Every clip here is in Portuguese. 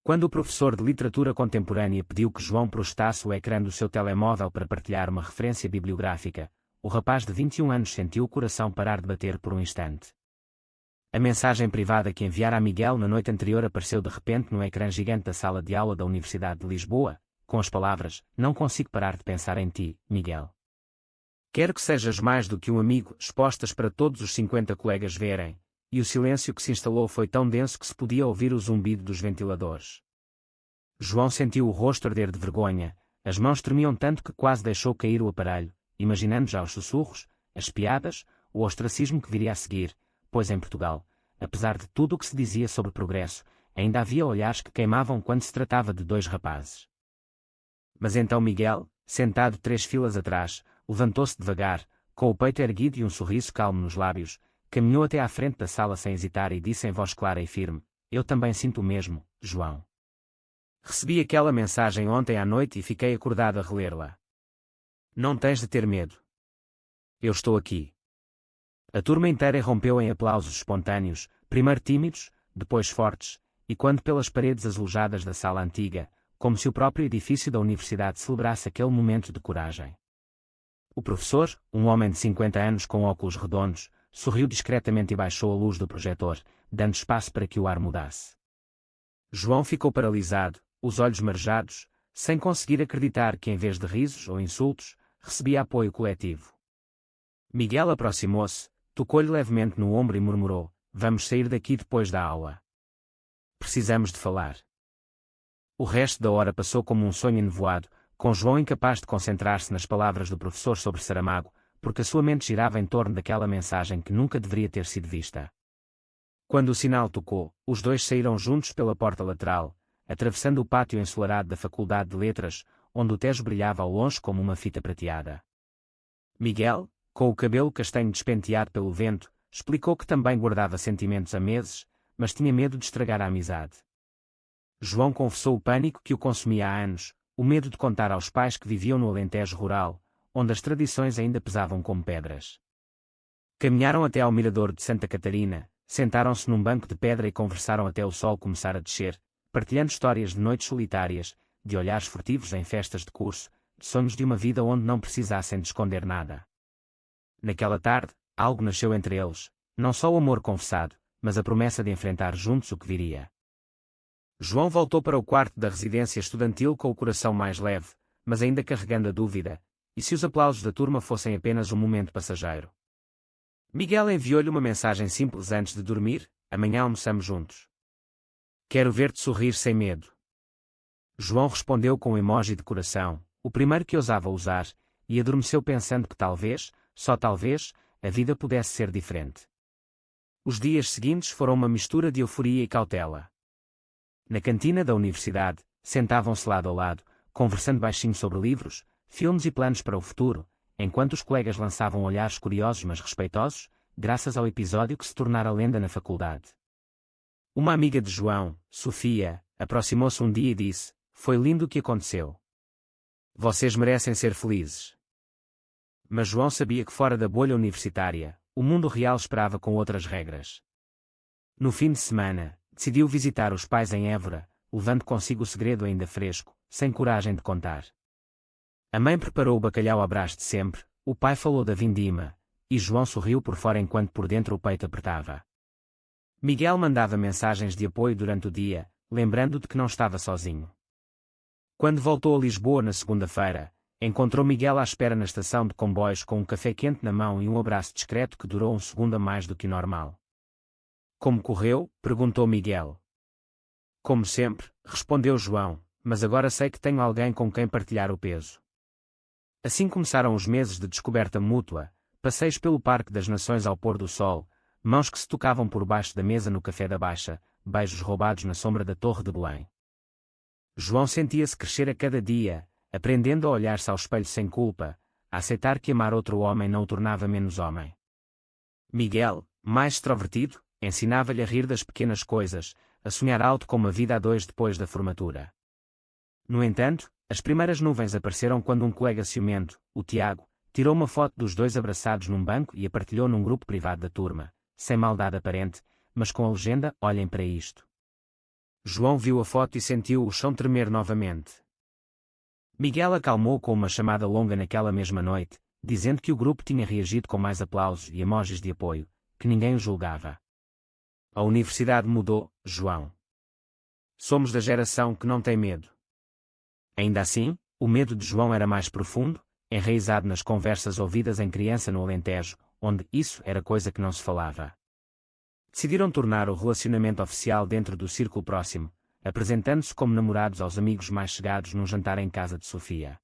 Quando o professor de literatura contemporânea pediu que João prostasse o ecrã do seu telemóvel para partilhar uma referência bibliográfica, o rapaz de 21 anos sentiu o coração parar de bater por um instante. A mensagem privada que enviara a Miguel na noite anterior apareceu de repente no ecrã gigante da sala de aula da Universidade de Lisboa, com as palavras: "Não consigo parar de pensar em ti, Miguel. Quero que sejas mais do que um amigo", expostas para todos os 50 colegas verem, e o silêncio que se instalou foi tão denso que se podia ouvir o zumbido dos ventiladores. João sentiu o rosto arder de vergonha, as mãos tremiam tanto que quase deixou cair o aparelho, imaginando já os sussurros, as piadas, o ostracismo que viria a seguir, pois em Portugal, apesar de tudo o que se dizia sobre progresso, ainda havia olhares que queimavam quando se tratava de dois rapazes. Mas então Miguel, sentado 3 filas atrás, levantou-se devagar, com o peito erguido e um sorriso calmo nos lábios, caminhou até à frente da sala sem hesitar e disse em voz clara e firme: "Eu também sinto o mesmo, João. Recebi aquela mensagem ontem à noite e fiquei acordado a relê-la. Não tens de ter medo. Eu estou aqui." A turma inteira irrompeu em aplausos espontâneos, primeiro tímidos, depois fortes, e quando pelas paredes azulejadas da sala antiga, como se o próprio edifício da universidade celebrasse aquele momento de coragem. O professor, um homem de 50 anos com óculos redondos, sorriu discretamente e baixou a luz do projetor, dando espaço para que o ar mudasse. João ficou paralisado, os olhos marejados, sem conseguir acreditar que em vez de risos ou insultos, recebia apoio coletivo. Miguel aproximou-se, tocou-lhe levemente no ombro e murmurou: "Vamos sair daqui depois da aula. Precisamos de falar." O resto da hora passou como um sonho enevoado, com João incapaz de concentrar-se nas palavras do professor sobre Saramago, porque a sua mente girava em torno daquela mensagem que nunca deveria ter sido vista. Quando o sinal tocou, os dois saíram juntos pela porta lateral, atravessando o pátio ensolarado da Faculdade de Letras, onde o Tejo brilhava ao longe como uma fita prateada. Miguel, com o cabelo castanho despenteado pelo vento, explicou que também guardava sentimentos há meses, mas tinha medo de estragar a amizade. João confessou o pânico que o consumia há anos, o medo de contar aos pais que viviam no Alentejo rural, onde as tradições ainda pesavam como pedras. Caminharam até ao mirador de Santa Catarina, sentaram-se num banco de pedra e conversaram até o sol começar a descer, partilhando histórias de noites solitárias, de olhares furtivos em festas de curso, de sonhos de uma vida onde não precisassem de esconder nada. Naquela tarde, algo nasceu entre eles, não só o amor confessado, mas a promessa de enfrentar juntos o que viria. João voltou para o quarto da residência estudantil com o coração mais leve, mas ainda carregando a dúvida: e se os aplausos da turma fossem apenas um momento passageiro? Miguel enviou-lhe uma mensagem simples antes de dormir: "Amanhã almoçamos juntos. Quero ver-te sorrir sem medo." João respondeu com um emoji de coração, o primeiro que ousava usar, e adormeceu pensando que talvez, só talvez, a vida pudesse ser diferente. Os dias seguintes foram uma mistura de euforia e cautela. Na cantina da universidade, sentavam-se lado a lado, conversando baixinho sobre livros, filmes e planos para o futuro, enquanto os colegas lançavam olhares curiosos mas respeitosos, graças ao episódio que se tornara lenda na faculdade. Uma amiga de João, Sofia, aproximou-se um dia e disse: "Foi lindo o que aconteceu. Vocês merecem ser felizes." Mas João sabia que fora da bolha universitária, o mundo real esperava com outras regras. No fim de semana, decidiu visitar os pais em Évora, levando consigo o segredo ainda fresco, sem coragem de contar. A mãe preparou o bacalhau à brás de sempre, o pai falou da vindima, e João sorriu por fora enquanto por dentro o peito apertava. Miguel mandava mensagens de apoio durante o dia, lembrando de que não estava sozinho. Quando voltou a Lisboa na segunda-feira, encontrou Miguel à espera na estação de comboios com um café quente na mão e um abraço discreto que durou um segundo a mais do que o normal. "Como correu?" perguntou Miguel. "Como sempre", respondeu João, "mas agora sei que tenho alguém com quem partilhar o peso." Assim começaram os meses de descoberta mútua, passeios pelo Parque das Nações ao pôr do sol, mãos que se tocavam por baixo da mesa no Café da Baixa, beijos roubados na sombra da Torre de Belém. João sentia-se crescer a cada dia, aprendendo a olhar-se ao espelho sem culpa, a aceitar que amar outro homem não o tornava menos homem. Miguel, mais extrovertido, ensinava-lhe a rir das pequenas coisas, a sonhar alto com uma vida a dois depois da formatura. No entanto, as primeiras nuvens apareceram quando um colega ciumento, o Tiago, tirou uma foto dos dois abraçados num banco e a partilhou num grupo privado da turma, sem maldade aparente, mas com a legenda: "Olhem para isto." João viu a foto e sentiu o chão tremer novamente. Miguel acalmou com uma chamada longa naquela mesma noite, dizendo que o grupo tinha reagido com mais aplausos e emojis de apoio, que ninguém o julgava. A universidade mudou, João. Somos da geração que não tem medo. Ainda assim, o medo de João era mais profundo, enraizado nas conversas ouvidas em criança no Alentejo, onde isso era coisa que não se falava. Decidiram tornar o relacionamento oficial dentro do círculo próximo, apresentando-se como namorados aos amigos mais chegados num jantar em casa de Sofia.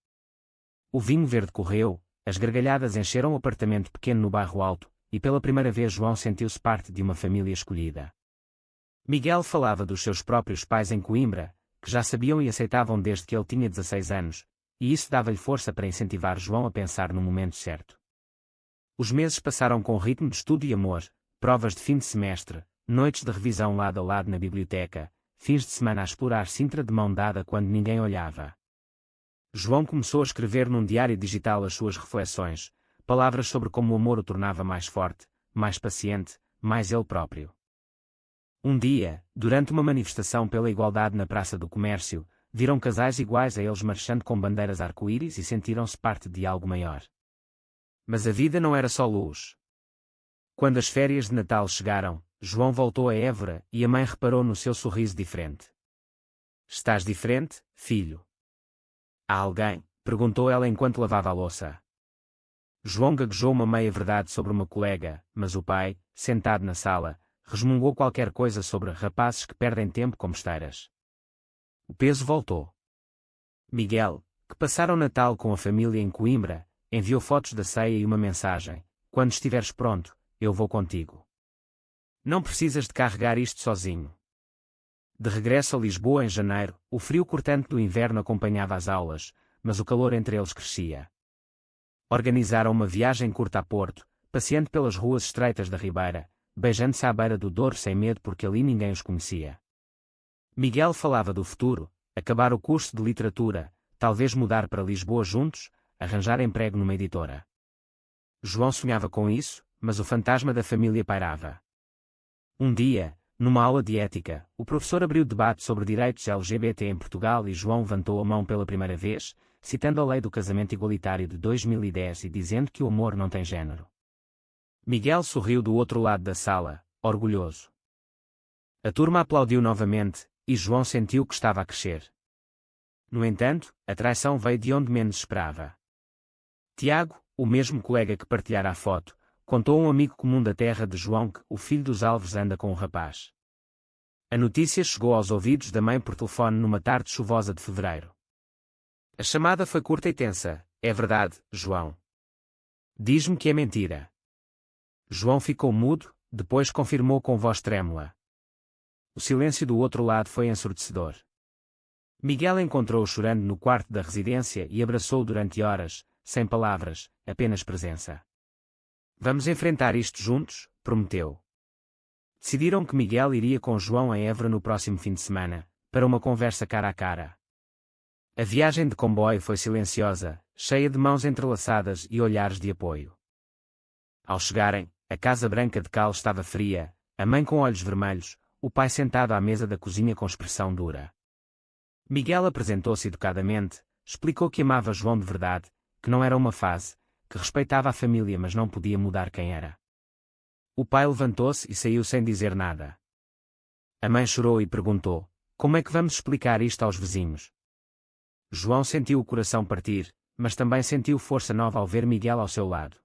O vinho verde correu, as gargalhadas encheram o apartamento pequeno no bairro Alto, e pela primeira vez João sentiu-se parte de uma família escolhida. Miguel falava dos seus próprios pais em Coimbra, que já sabiam e aceitavam desde que ele tinha 16 anos, e isso dava-lhe força para incentivar João a pensar no momento certo. Os meses passaram com ritmo de estudo e amor, provas de fim de semestre, noites de revisão lado a lado na biblioteca, fins de semana a explorar Sintra de mão dada quando ninguém olhava. João começou a escrever num diário digital as suas reflexões, palavras sobre como o amor o tornava mais forte, mais paciente, mais ele próprio. Um dia, durante uma manifestação pela igualdade na Praça do Comércio, viram casais iguais a eles marchando com bandeiras arco-íris e sentiram-se parte de algo maior. Mas a vida não era só luz. Quando as férias de Natal chegaram, João voltou a Évora e a mãe reparou no seu sorriso diferente. "Estás diferente, filho?" "Há alguém?" perguntou ela enquanto lavava a louça. João gaguejou uma meia-verdade sobre uma colega, mas o pai, sentado na sala, resmungou qualquer coisa sobre rapazes que perdem tempo como esteiras. O peso voltou. Miguel, que passaram Natal com a família em Coimbra, enviou fotos da ceia e uma mensagem: "Quando estiveres pronto, eu vou contigo. Não precisas de carregar isto sozinho." De regresso a Lisboa em janeiro, o frio cortante do inverno acompanhava as aulas, mas o calor entre eles crescia. Organizaram uma viagem curta a Porto, passeando pelas ruas estreitas da Ribeira, beijando-se à beira do Douro sem medo porque ali ninguém os conhecia. Miguel falava do futuro, acabar o curso de literatura, talvez mudar para Lisboa juntos, arranjar emprego numa editora. João sonhava com isso, mas o fantasma da família pairava. Um dia, numa aula de ética, o professor abriu debate sobre direitos LGBT em Portugal e João levantou a mão pela primeira vez, citando a lei do casamento igualitário de 2010 e dizendo que o amor não tem género. Miguel sorriu do outro lado da sala, orgulhoso. A turma aplaudiu novamente, e João sentiu que estava a crescer. No entanto, a traição veio de onde menos esperava. Tiago, o mesmo colega que partilhara a foto, contou a um amigo comum da terra de João que o filho dos Alves anda com um rapaz. A notícia chegou aos ouvidos da mãe por telefone numa tarde chuvosa de fevereiro. A chamada foi curta e tensa. "É verdade, João. Diz-me que é mentira." João ficou mudo, depois confirmou com voz trêmula. O silêncio do outro lado foi ensurdecedor. Miguel encontrou-o chorando no quarto da residência e abraçou-o durante horas, sem palavras, apenas presença. "Vamos enfrentar isto juntos", prometeu. Decidiram que Miguel iria com João a Évora no próximo fim de semana, para uma conversa cara a cara. A viagem de comboio foi silenciosa, cheia de mãos entrelaçadas e olhares de apoio. Ao chegarem, a Casa Branca de cal estava fria, a mãe com olhos vermelhos, o pai sentado à mesa da cozinha com expressão dura. Miguel apresentou-se educadamente, explicou que amava João de verdade, que não era uma fase, que respeitava a família mas não podia mudar quem era. O pai levantou-se e saiu sem dizer nada. A mãe chorou e perguntou: "Como é que vamos explicar isto aos vizinhos?" João sentiu o coração partir, mas também sentiu força nova ao ver Miguel ao seu lado.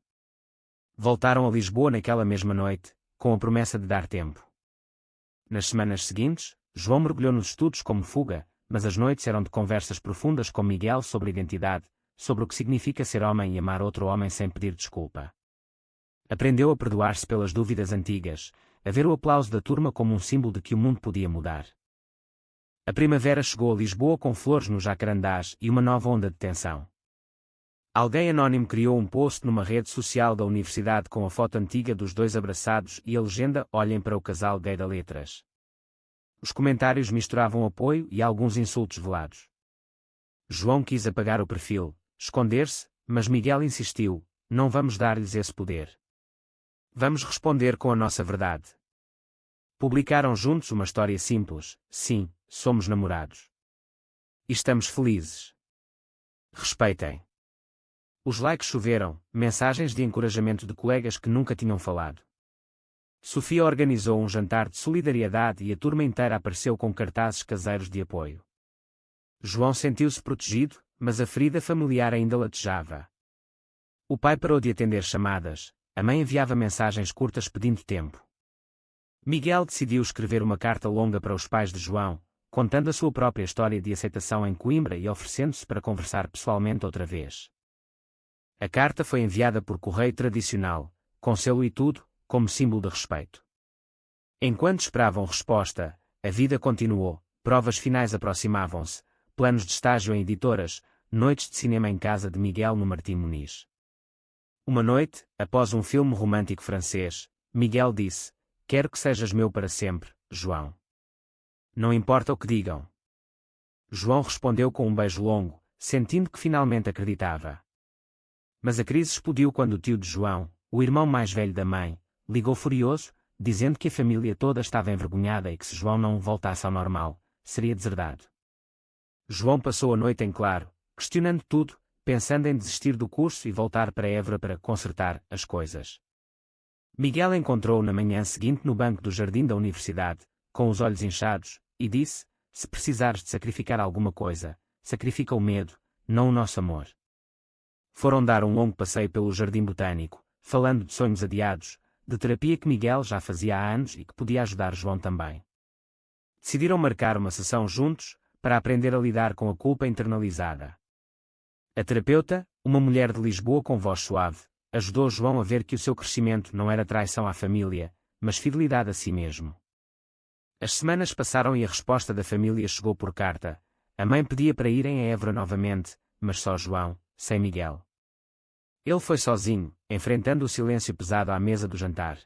Voltaram a Lisboa naquela mesma noite, com a promessa de dar tempo. Nas semanas seguintes, João mergulhou nos estudos como fuga, mas as noites eram de conversas profundas com Miguel sobre identidade, sobre o que significa ser homem e amar outro homem sem pedir desculpa. Aprendeu a perdoar-se pelas dúvidas antigas, a ver o aplauso da turma como um símbolo de que o mundo podia mudar. A primavera chegou a Lisboa com flores nos jacarandás e uma nova onda de tensão. Alguém anónimo criou um post numa rede social da universidade com a foto antiga dos dois abraçados e a legenda "Olhem para o casal gay da letras." Os comentários misturavam apoio e alguns insultos velados. João quis apagar o perfil, esconder-se, mas Miguel insistiu: "Não vamos dar-lhes esse poder. Vamos responder com a nossa verdade." Publicaram juntos uma história simples: sim, somos namorados. E estamos felizes. Respeitem. Os likes choveram, mensagens de encorajamento de colegas que nunca tinham falado. Sofia organizou um jantar de solidariedade e a turma inteira apareceu com cartazes caseiros de apoio. João sentiu-se protegido, mas a ferida familiar ainda latejava. O pai parou de atender chamadas, a mãe enviava mensagens curtas pedindo tempo. Miguel decidiu escrever uma carta longa para os pais de João, contando a sua própria história de aceitação em Coimbra e oferecendo-se para conversar pessoalmente outra vez. A carta foi enviada por correio tradicional, com selo e tudo, como símbolo de respeito. Enquanto esperavam resposta, a vida continuou, provas finais aproximavam-se, planos de estágio em editoras, noites de cinema em casa de Miguel no Martim Muniz. Uma noite, após um filme romântico francês, Miguel disse: "Quero que sejas meu para sempre, João. Não importa o que digam." João respondeu com um beijo longo, sentindo que finalmente acreditava. Mas a crise explodiu quando o tio de João, o irmão mais velho da mãe, ligou furioso, dizendo que a família toda estava envergonhada e que se João não voltasse ao normal, seria deserdado. João passou a noite em claro, questionando tudo, pensando em desistir do curso e voltar para Évora para consertar as coisas. Miguel encontrou-o na manhã seguinte no banco do jardim da universidade, com os olhos inchados, e disse: "Se precisares de sacrificar alguma coisa, sacrifica o medo, não o nosso amor." Foram dar um longo passeio pelo jardim botânico, falando de sonhos adiados, de terapia que Miguel já fazia há anos e que podia ajudar João também. Decidiram marcar uma sessão juntos, para aprender a lidar com a culpa internalizada. A terapeuta, uma mulher de Lisboa com voz suave, ajudou João a ver que o seu crescimento não era traição à família, mas fidelidade a si mesmo. As semanas passaram e a resposta da família chegou por carta. A mãe pedia para irem a Évora novamente, mas só João, sem Miguel. Ele foi sozinho, enfrentando o silêncio pesado à mesa do jantar.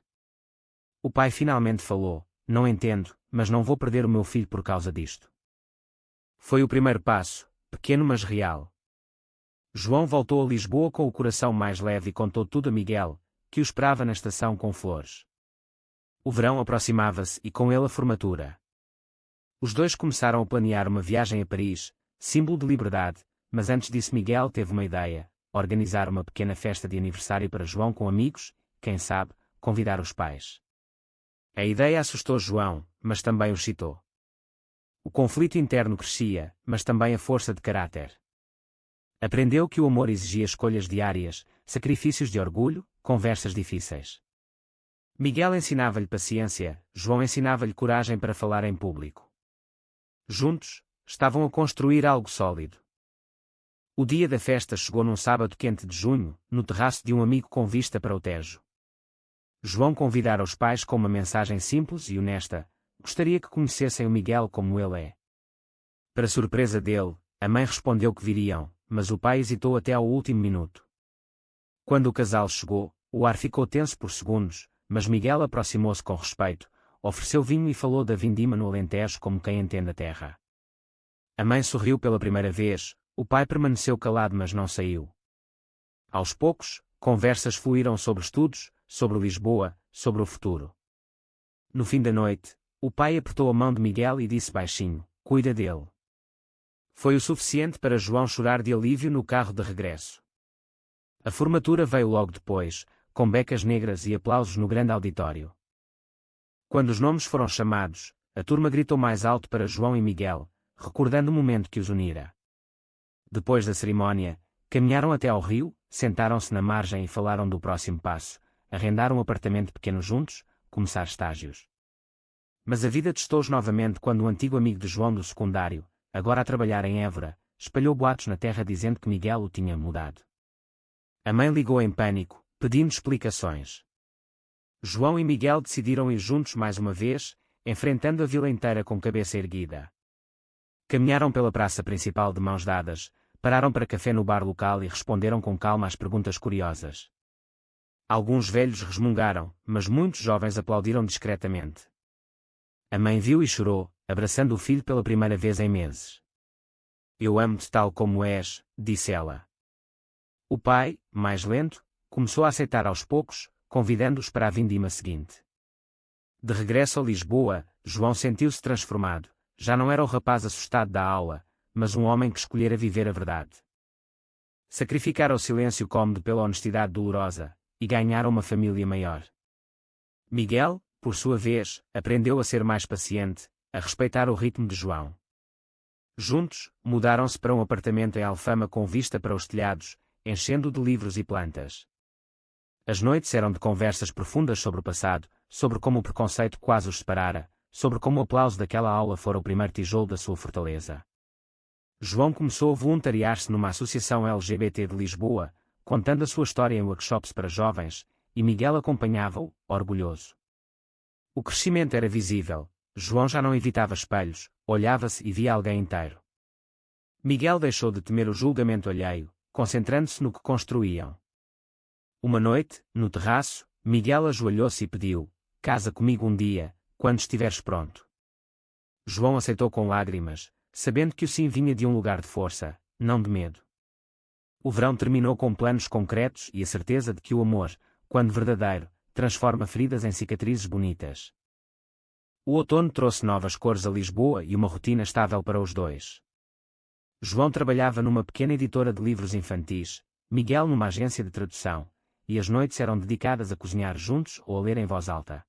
O pai finalmente falou: "Não entendo, mas não vou perder o meu filho por causa disto." Foi o primeiro passo, pequeno mas real. João voltou a Lisboa com o coração mais leve e contou tudo a Miguel, que o esperava na estação com flores. O verão aproximava-se e com ele a formatura. Os dois começaram a planear uma viagem a Paris, símbolo de liberdade, mas antes disso Miguel teve uma ideia: organizar uma pequena festa de aniversário para João com amigos, quem sabe, convidar os pais. A ideia assustou João, mas também o excitou. O conflito interno crescia, mas também a força de caráter. Aprendeu que o amor exigia escolhas diárias, sacrifícios de orgulho, conversas difíceis. Miguel ensinava-lhe paciência, João ensinava-lhe coragem para falar em público. Juntos, estavam a construir algo sólido. O dia da festa chegou num sábado quente de junho, no terraço de um amigo com vista para o Tejo. João convidara os pais com uma mensagem simples e honesta: gostaria que conhecessem o Miguel como ele é. Para surpresa dele, a mãe respondeu que viriam, mas o pai hesitou até ao último minuto. Quando o casal chegou, o ar ficou tenso por segundos, mas Miguel aproximou-se com respeito, ofereceu vinho e falou da vindima no Alentejo como quem entende a terra. A mãe sorriu pela primeira vez, o pai permaneceu calado mas não saiu. Aos poucos, conversas fluíram sobre estudos, sobre Lisboa, sobre o futuro. No fim da noite, o pai apertou a mão de Miguel e disse baixinho: "Cuida dele." Foi o suficiente para João chorar de alívio no carro de regresso. A formatura veio logo depois, com becas negras e aplausos no grande auditório. Quando os nomes foram chamados, a turma gritou mais alto para João e Miguel, recordando o momento que os unira. Depois da cerimónia, caminharam até ao rio, sentaram-se na margem e falaram do próximo passo: arrendar um apartamento pequeno juntos, começar estágios. Mas a vida testou-os novamente quando o antigo amigo de João do secundário, agora a trabalhar em Évora, espalhou boatos na terra dizendo que Miguel o tinha mudado. A mãe ligou em pânico, pedindo explicações. João e Miguel decidiram ir juntos mais uma vez, enfrentando a vila inteira com cabeça erguida. Caminharam pela praça principal de mãos dadas, pararam para café no bar local e responderam com calma às perguntas curiosas. Alguns velhos resmungaram, mas muitos jovens aplaudiram discretamente. A mãe viu e chorou, abraçando o filho pela primeira vez em meses. "Eu amo-te tal como és", disse ela. O pai, mais lento, começou a aceitar aos poucos, convidando-os para a vindima seguinte. De regresso a Lisboa, João sentiu-se transformado. Já não era o rapaz assustado da aula, mas um homem que escolhera viver a verdade. Sacrificara o silêncio cômodo pela honestidade dolorosa, e ganhara uma família maior. Miguel, por sua vez, aprendeu a ser mais paciente, a respeitar o ritmo de João. Juntos, mudaram-se para um apartamento em Alfama com vista para os telhados, enchendo-o de livros e plantas. As noites eram de conversas profundas sobre o passado, sobre como o preconceito quase os separara, sobre como o aplauso daquela aula fora o primeiro tijolo da sua fortaleza. João começou a voluntariar-se numa associação LGBT de Lisboa, contando a sua história em workshops para jovens, e Miguel acompanhava-o, orgulhoso. O crescimento era visível. João já não evitava espelhos, olhava-se e via alguém inteiro. Miguel deixou de temer o julgamento alheio, concentrando-se no que construíam. Uma noite, no terraço, Miguel ajoelhou-se e pediu: "Casa comigo um dia, quando estiveres pronto." João aceitou com lágrimas, sabendo que o sim vinha de um lugar de força, não de medo. O verão terminou com planos concretos e a certeza de que o amor, quando verdadeiro, transforma feridas em cicatrizes bonitas. O outono trouxe novas cores a Lisboa e uma rotina estável para os dois. João trabalhava numa pequena editora de livros infantis, Miguel numa agência de tradução, e as noites eram dedicadas a cozinhar juntos ou a ler em voz alta.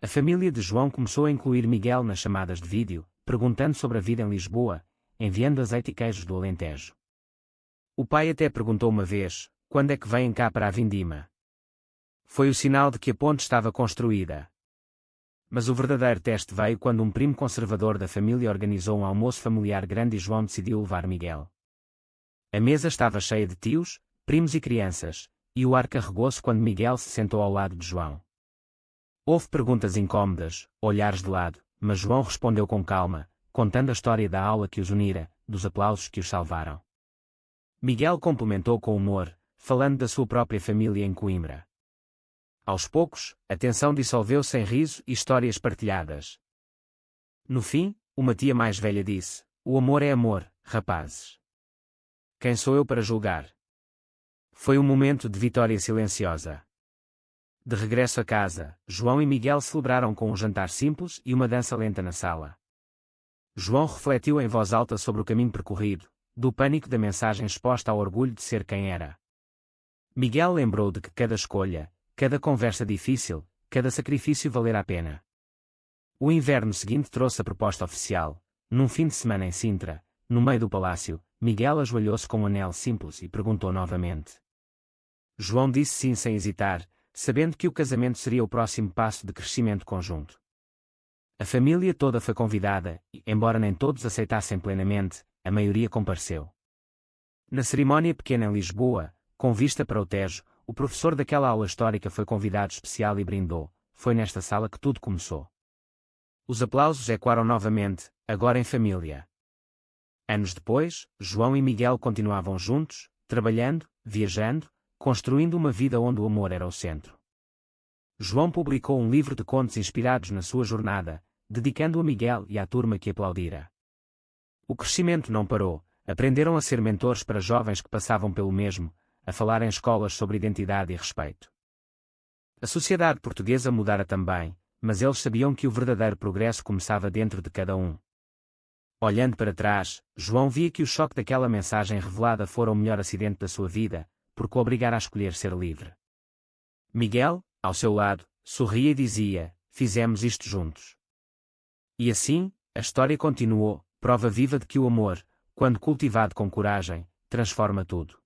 A família de João começou a incluir Miguel nas chamadas de vídeo, perguntando sobre a vida em Lisboa, enviando azeite e queijos do Alentejo. O pai até perguntou uma vez: "Quando é que vêm cá para a vindima?" Foi o sinal de que a ponte estava construída. Mas o verdadeiro teste veio quando um primo conservador da família organizou um almoço familiar grande e João decidiu levar Miguel. A mesa estava cheia de tios, primos e crianças, e o ar carregou-se quando Miguel se sentou ao lado de João. Houve perguntas incômodas, olhares de lado, mas João respondeu com calma, contando a história da aula que os unira, dos aplausos que os salvaram. Miguel complementou com humor, falando da sua própria família em Coimbra. Aos poucos, a tensão dissolveu-se em riso e histórias partilhadas. No fim, uma tia mais velha disse: "O amor é amor, rapazes. Quem sou eu para julgar?" Foi um momento de vitória silenciosa. De regresso a casa, João e Miguel celebraram com um jantar simples e uma dança lenta na sala. João refletiu em voz alta sobre o caminho percorrido, do pânico da mensagem exposta ao orgulho de ser quem era. Miguel lembrou de que cada escolha, cada conversa difícil, cada sacrifício valera a pena. O inverno seguinte trouxe a proposta oficial. Num fim de semana em Sintra, no meio do palácio, Miguel ajoelhou-se com um anel simples e perguntou novamente. João disse sim sem hesitar, sabendo que o casamento seria o próximo passo de crescimento conjunto. A família toda foi convidada e, embora nem todos aceitassem plenamente, a maioria compareceu. Na cerimónia pequena em Lisboa, com vista para o Tejo, o professor daquela aula histórica foi convidado especial e brindou. Foi nesta sala que tudo começou. Os aplausos ecoaram novamente, agora em família. Anos depois, João e Miguel continuavam juntos, trabalhando, viajando, construindo uma vida onde o amor era o centro. João publicou um livro de contos inspirados na sua jornada, dedicando-o a Miguel e à turma que aplaudira. O crescimento não parou, aprenderam a ser mentores para jovens que passavam pelo mesmo, a falar em escolas sobre identidade e respeito. A sociedade portuguesa mudara também, mas eles sabiam que o verdadeiro progresso começava dentro de cada um. Olhando para trás, João via que o choque daquela mensagem revelada fora o melhor acidente da sua vida, porque o obrigara a escolher ser livre. Miguel, ao seu lado, sorria e dizia: "Fizemos isto juntos." E assim, a história continuou, prova viva de que o amor, quando cultivado com coragem, transforma tudo.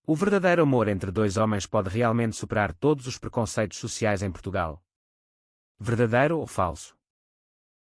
O verdadeiro amor entre dois homens pode realmente superar todos os preconceitos sociais em Portugal. Verdadeiro ou falso?